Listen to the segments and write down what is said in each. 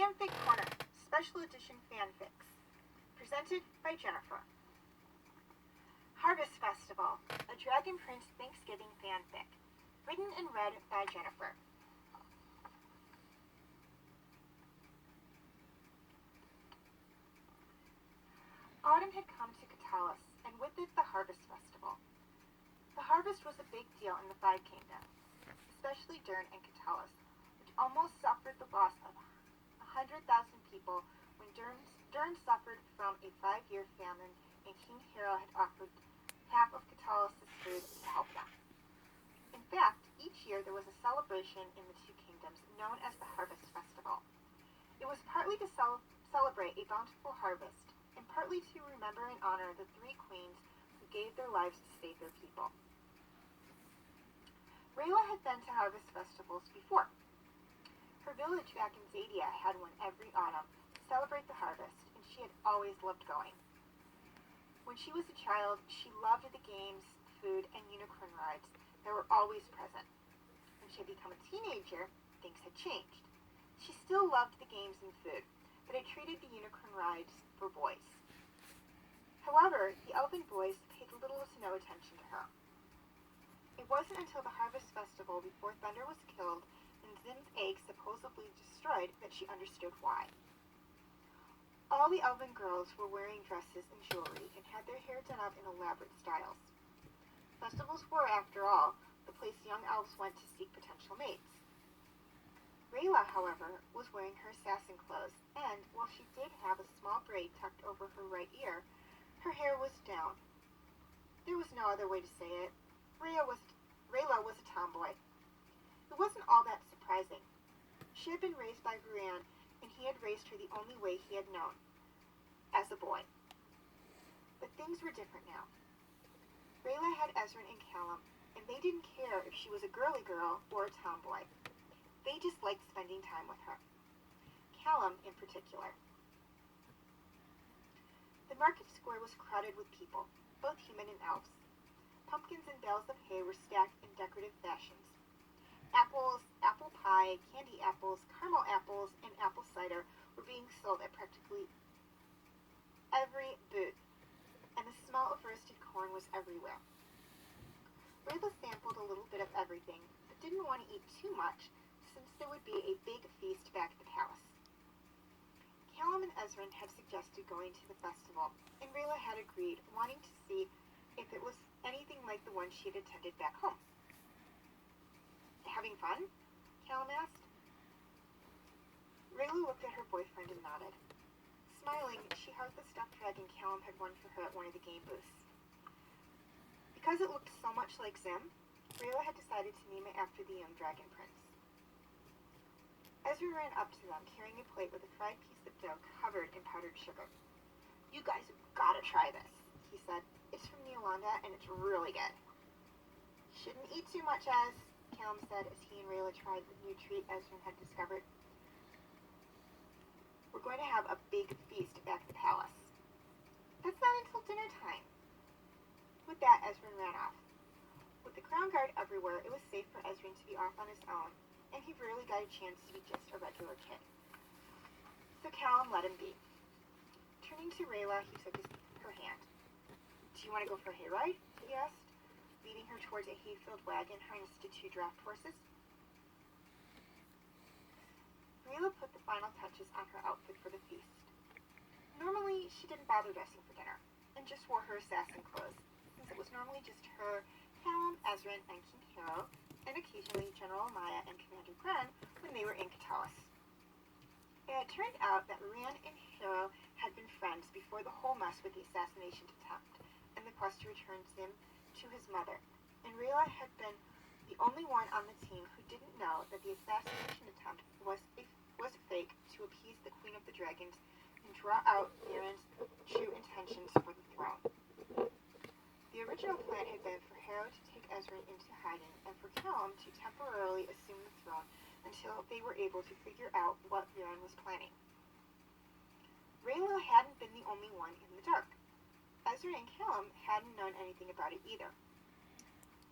Fanfic Corner, Special Edition Fanfics, presented by Jennifer. Harvest Festival, a Dragon Prince Thanksgiving fanfic, written and read by Jennifer. Autumn had come to Katolis, and with it the Harvest Festival. The harvest was a big deal in the Five Kingdoms, especially Dern and Katolis, which almost suffered the loss of 100,000 people when Dern suffered from a 5-year famine and King Hero had offered half of Katolis' food to help them. In fact, each year there was a celebration in the two kingdoms known as the Harvest Festival. It was partly to celebrate a bountiful harvest, and partly to remember and honor the 3 queens who gave their lives to save their people. Rayla had been to harvest festivals before. Her village back in Zadia had one every autumn to celebrate the harvest, and she had always loved going. When she was a child, she loved the games, food, and unicorn rides that were always present. When she had become a teenager, things had changed. She still loved the games and food, but had treated the unicorn rides for boys. However, the elven boys paid little to no attention to her. It wasn't until the Harvest Festival before Thunder was killed and Zim's egg supposedly destroyed that she understood why. All the elven girls were wearing dresses and jewelry and had their hair done up in elaborate styles. Festivals were, after all, the place young elves went to seek potential mates. Rayla, however, was wearing her assassin clothes, and while she did have a small braid tucked over her right ear, her hair was down. There was no other way to say it. Rayla was a tomboy. It wasn't all that surprising. She had been raised by Ruan, and he had raised her the only way he had known, as a boy. But things were different now. Rayla had Ezrin and Callum, and they didn't care if she was a girly girl or a tomboy. They just liked spending time with her. Callum in particular. The market square was crowded with people, both human and elves. Pumpkins and bales of hay were stacked in decorative fashions. Apples, apple pie, candy apples, caramel apples, and apple cider were being sold at practically every booth, and the smell of roasted corn was everywhere. Rayla sampled a little bit of everything, but didn't want to eat too much since there would be a big feast back at the palace. Callum and Ezrin had suggested going to the festival, and Rayla had agreed, wanting to see if it was anything like the one she had attended back home. Having fun? Callum asked. Rayla looked at her boyfriend and nodded. Smiling, she hugged the stuffed dragon Callum had won for her at one of the game booths. Because it looked so much like Zim, Rayla had decided to name it after the young dragon prince. Ezra ran up to them, carrying a plate with a fried piece of dough covered in powdered sugar. "You guys have got to try this," he said. "It's from Yolanda, and it's really good." "Shouldn't eat too much, Ez," Callum said as he and Rayla tried the new treat Ezrin had discovered. "We're going to have a big feast back at the palace." "That's not until dinner time." With that, Ezrin ran off. With the crown guard everywhere, it was safe for Ezrin to be off on his own, and he rarely got a chance to be just a regular kid. So Callum let him be. Turning to Rayla, he took her hand. "Do you want to go for a hayride?" he asked, leading her towards a hay-filled wagon harnessed to 2 draft horses. Rayla put the final touches on her outfit for the feast. Normally, she didn't bother dressing for dinner, and just wore her assassin clothes, since it was normally just her, Callum, Ezrin, and King Hero, and occasionally General Maya and Commander Gren when they were in Katolis. It had turned out that Ruan and Hero had been friends before the whole mess with the assassination attempt and the quest to return Zim to his mother, and Rayla had been the only one on the team who didn't know that the assassination attempt was fake to appease the Queen of the Dragons and draw out Aaron's true intentions for the throne. The original plan had been for Hero to take Ezrin into hiding and for Callum to temporarily assume the throne until they were able to figure out what Aaron was planning. Rayla hadn't been the only one in the dark. Ezrin and Callum hadn't known anything about it either.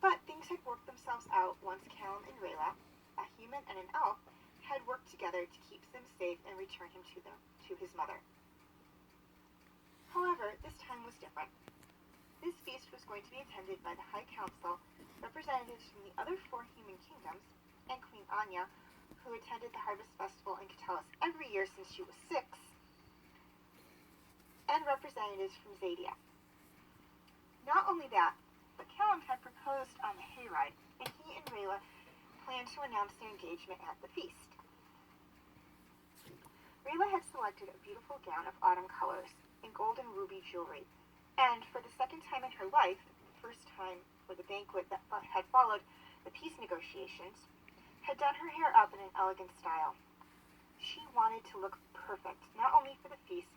But things had worked themselves out once Callum and Rayla, a human and an elf, had worked together to keep Sim safe and return him to his mother. However, this time was different. This feast was going to be attended by the High Council, representatives from the other 4 human kingdoms, and Queen Anya, who attended the Harvest Festival in Katolis every year since she was 6, and representatives from Zadia. Not only that, but Callum had proposed on the hayride, and he and Rayla planned to announce their engagement at the feast. Rayla had selected a beautiful gown of autumn colors and gold and ruby jewelry, and for the second time in her life, the first time for the banquet that had followed the peace negotiations, had done her hair up in an elegant style. She wanted to look perfect, not only for the feast,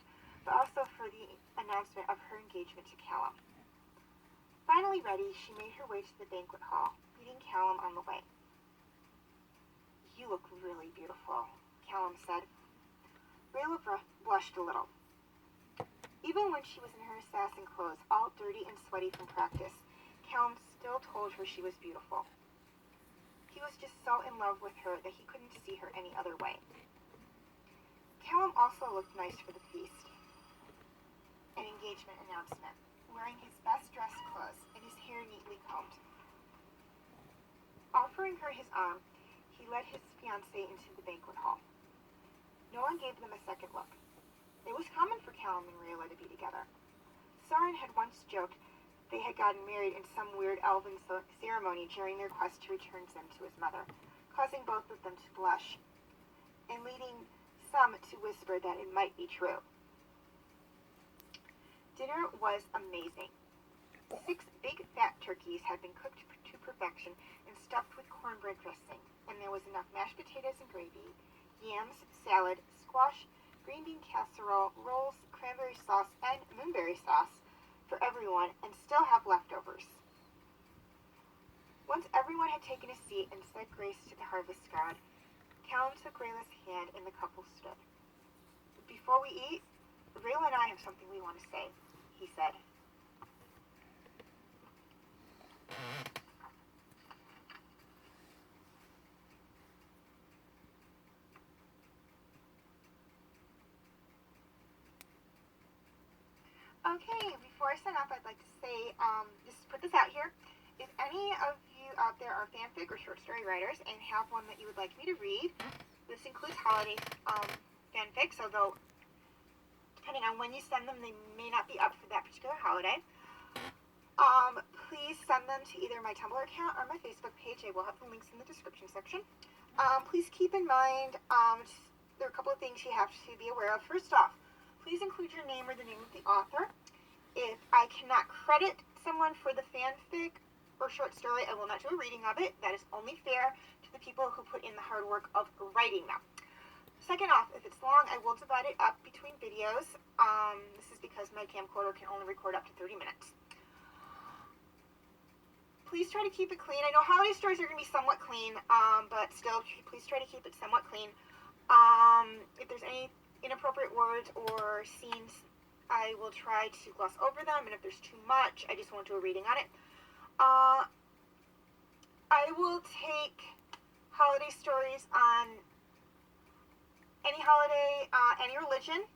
but also for the announcement of her engagement to Callum. Finally ready, she made her way to the banquet hall, meeting Callum on the way. "You look really beautiful," Callum said. Rayla blushed a little. Even when she was in her assassin clothes, all dirty and sweaty from practice, Callum still told her she was beautiful. He was just so in love with her that he couldn't see her any other way. Callum also looked nice for the feast, an engagement announcement, wearing his best dress clothes and his hair neatly combed. Offering her his arm, he led his fiancée into the banquet hall. No one gave them a second look. It was common for Callum and Rayla to be together. Soren had once joked they had gotten married in some weird elven ceremony during their quest to return Sim to his mother, causing both of them to blush, and leading some to whisper that it might be true. Dinner was amazing. 6 big fat turkeys had been cooked to perfection and stuffed with cornbread dressing, and there was enough mashed potatoes and gravy, yams, salad, squash, green bean casserole, rolls, cranberry sauce, and moonberry sauce for everyone, and still have leftovers. Once everyone had taken a seat and said grace to the harvest god, Callum took Rayla's hand and the couple stood. "Before we eat, Rayla and I have something we want to say," he said. Okay, before I sign off, I'd like to say, just put this out here. If any of you out there are fanfic or short story writers and have one that you would like me to read, this includes holiday fanfics, although depending on when you send them, they may not be up for that particular holiday. Please send them to either my Tumblr account or my Facebook page. I will have the links in the description section. Please keep in mind, there are a couple of things you have to be aware of. First off, please include your name or the name of the author. If I cannot credit someone for the fanfic or short story, I will not do a reading of it. That is only fair to the people who put in the hard work of writing them. Second off, if it's long, I will divide it up between videos. This is because my camcorder can only record up to 30 minutes. Please try to keep it clean. I know holiday stories are going to be somewhat clean, but still, please try to keep it somewhat clean. If there's any inappropriate words or scenes, I will try to gloss over them, and if there's too much, I just won't do a reading on it. I will take holiday stories on any holiday, any religion.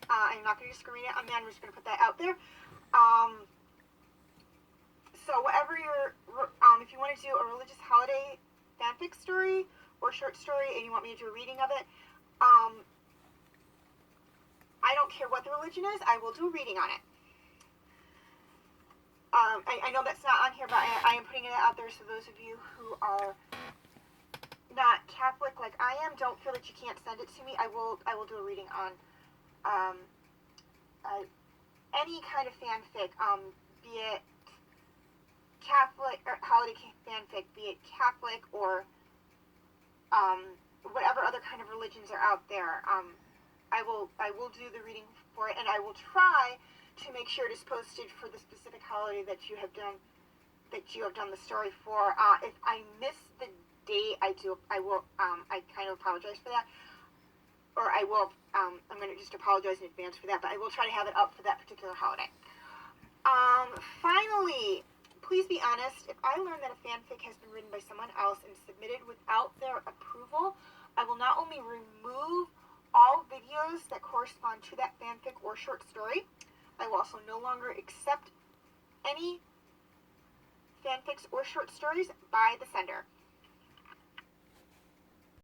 I'm not going to discriminate on that. I'm just going to put that out there. So whatever if you want to do a religious holiday fanfic story or short story and you want me to do a reading of it, I don't care what the religion is, I will do a reading on it. I know that's not on here, but I am putting it out there so those of you who are not Catholic like I am, don't feel that you can't send it to me. I will do a reading on any kind of fanfic, be it Catholic or holiday fanfic, be it Catholic or whatever other kind of religions are out there. I will do the reading for it, and I will try to make sure it is posted for the specific holiday that you have done the story for. If I miss the date, I kind of apologize for that, or I'm going to just apologize in advance for that, but I will try to have it up for that particular holiday. Finally, please be honest. If I learn that a fanfic has been written by someone else and submitted without their approval, I will not only remove all videos that correspond to that fanfic or short story, I will also no longer accept any fanfics or short stories by the sender.